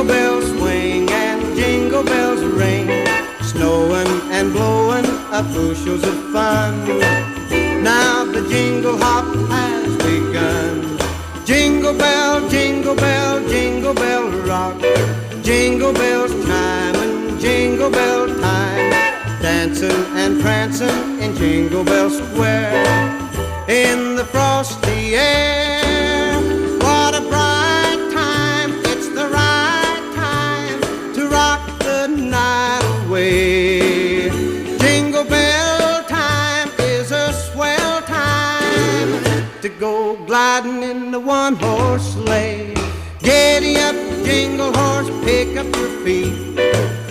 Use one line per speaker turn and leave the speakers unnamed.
Jingle bells swing and jingle bells ring, snowing and blowing up bushels of fun. Now the jingle hop has begun. Jingle bell, jingle bell, jingle bell rock, jingle bells chiming, jingle bell time, dancing and prancing in Jingle Bell Square. In the frosty air, what a bright time, it's the right time to rock the night away. Jingle bell time is a swell time to go gliding in the one-horse sleigh. Giddy up, jingle horse, pick up your feet,